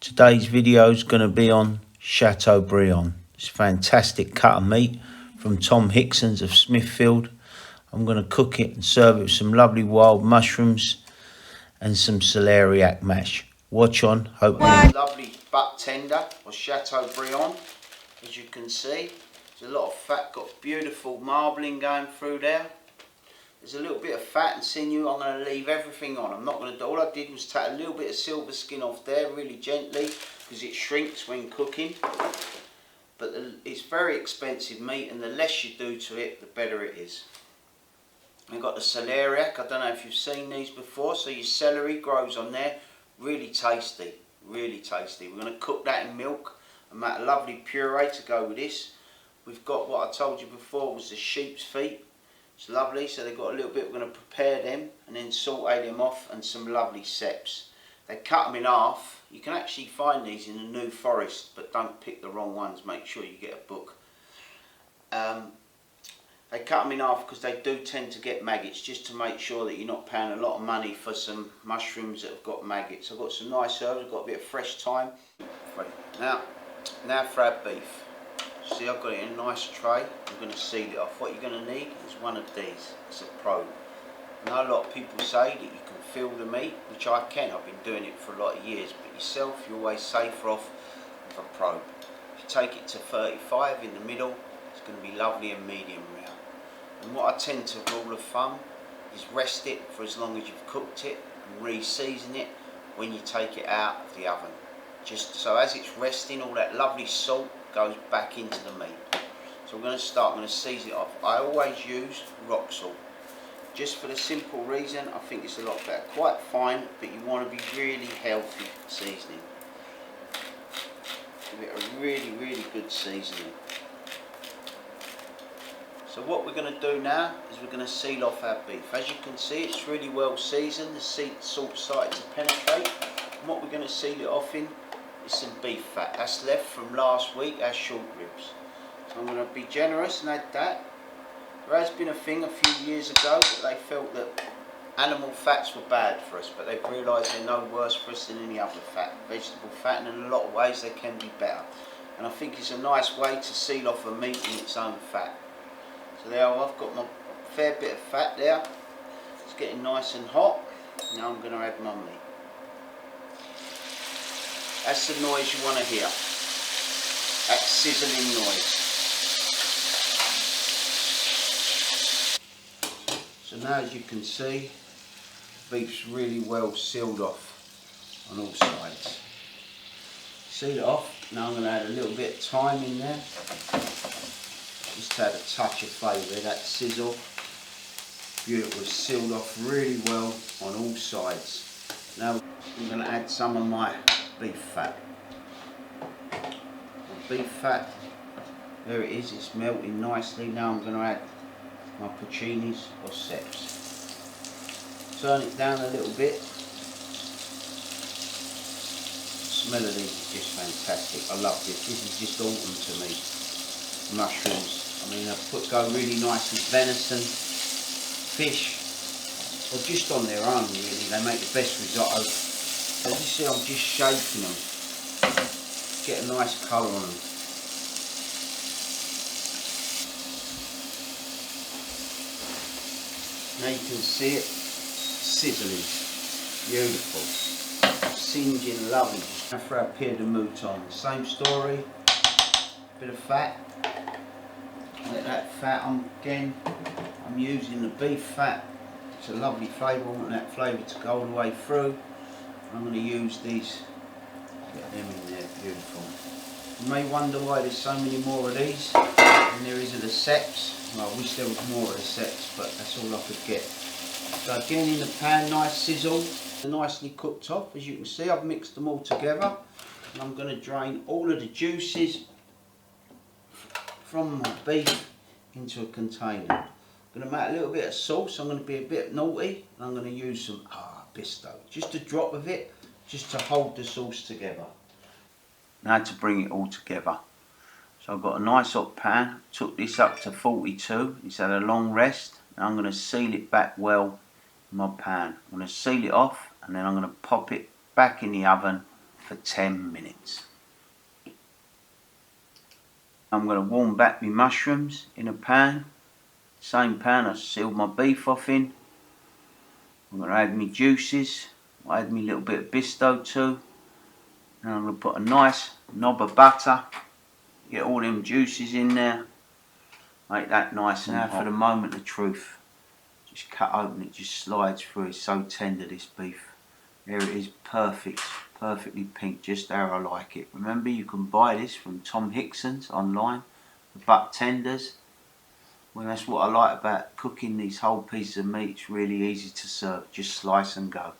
Today's video is going to be on Chateaubriand. It's a fantastic cut of meat from Tom Hickson's of Smithfield. I'm going to cook it and serve it with some lovely wild mushrooms and some celeriac mash. Watch on, hope you enjoy. Lovely butt tender or Chateaubriand, as you can see. There's a lot of fat, got beautiful marbling going through there. There's a little bit of fat and sinew. I'm going to leave everything on. I'm not going to do. All I did was take a little bit of silver skin off there, really gently, because it shrinks when cooking. But it's very expensive meat, and the less you do to it, the better it is. I've got the celeriac. I don't know if you've seen these before. So your celery grows on there. Really tasty, really tasty. We're going to cook that in milk and make a lovely puree to go with this. We've got what I told you before was the sheep's feet. It's lovely, so they've got a little bit. We're going to prepare them and then saute them off, and some lovely ceps. They cut them in half. You can actually find these in the New Forest, but don't pick the wrong ones. Make sure you get a book. They cut them in half because they do tend to get maggots, just to make sure that you're not paying a lot of money for some mushrooms that have got maggots. I've got some nice herbs. I've got a bit of fresh thyme. Now for our beef. See, I've got it in a nice tray. I'm going to seal it off. What you're going to need is one of these. It's a probe. I know a lot of people say that you can feel the meat, which I can. I've been doing it for a lot of years. But yourself, you're always safer off with a probe. If you take it to 35 in the middle, it's going to be lovely and medium rare. And what I tend to rule of thumb is rest it for as long as you've cooked it and re-season it when you take it out of the oven. Just so as it's resting, all that lovely salt goes back into the meat. So I'm going to season it off. I always use rock salt, just for the simple reason I think it's a lot better. Quite fine, but you want to be really healthy seasoning. Give it a really good seasoning. So what we're going to do now is we're going to seal off our beef. As you can see, it's really well seasoned. The salt started to penetrate. And what we're going to seal it off in is some beef fat. That's left from last week, our short ribs. So I'm going to be generous and add that. There has been a thing a few years ago that they felt that animal fats were bad for us, but they've realised they're no worse for us than any other fat. Vegetable fat, and in a lot of ways they can be better. And I think it's a nice way to seal off a meat in its own fat. So there I've got my fair bit of fat there. It's getting nice and hot. Now I'm going to add my meat. That's the noise you want to hear. That sizzling noise. So now, as you can see, beef's really well sealed off on all sides. Seal it off. Now I'm going to add a little bit of thyme in there. Just to add a touch of flavour. That sizzle. Beautiful. Sealed off really well on all sides. Now I'm going to add some of my beef fat. The beef fat, there it is, it's melting nicely. Now I'm going to add my porcinis or ceps. Turn it down a little bit. The smell of these is just fantastic. I love this. This is just autumn to me. Mushrooms. I mean, go really nice with venison, fish, or just on their own really. They make the best risotto. As you see, I'm just shaking them. Get a nice colour on them. Now you can see it sizzling. Beautiful. Singeing, lovely. Now for our pied de mouton. Same story. Bit of fat. Let that fat on again. I'm using the beef fat. It's a lovely flavour. I want that flavour to go all the way through. I'm going to use these, get them in there, beautiful. You may wonder why there's so many more of these than there is of the ceps. Well, I wish there was more of the ceps, but that's all I could get. So again in the pan, nice sizzle, nicely cooked off. As you can see, I've mixed them all together. And I'm going to drain all of the juices from my beef into a container. I'm going to make a little bit of sauce. I'm going to be a bit naughty. And I'm going to use some pesto, just a drop of it, just to hold the sauce together. Now to bring it all together. So I've got a nice hot pan, took this up to 42, it's had a long rest. Now I'm going to seal it back well in my pan. I'm going to seal it off, and then I'm going to pop it back in the oven for 10 minutes. I'm going to warm back my mushrooms in a pan. Same pan I sealed my beef off in. I'm going to add my juices. I'll add me little bit of Bisto too. And I'm going to put a nice knob of butter. Get all them juices in there. Make that nice and hot. Now for the moment of truth. Just cut open, it just slides through. It's so tender, this beef. There it is, perfect, perfectly pink, just how I like it. Remember, you can buy this from Tom Hickson's online, the butt tenders. Well, that's what I like about cooking these whole pieces of meat. It's really easy to serve, just slice and go.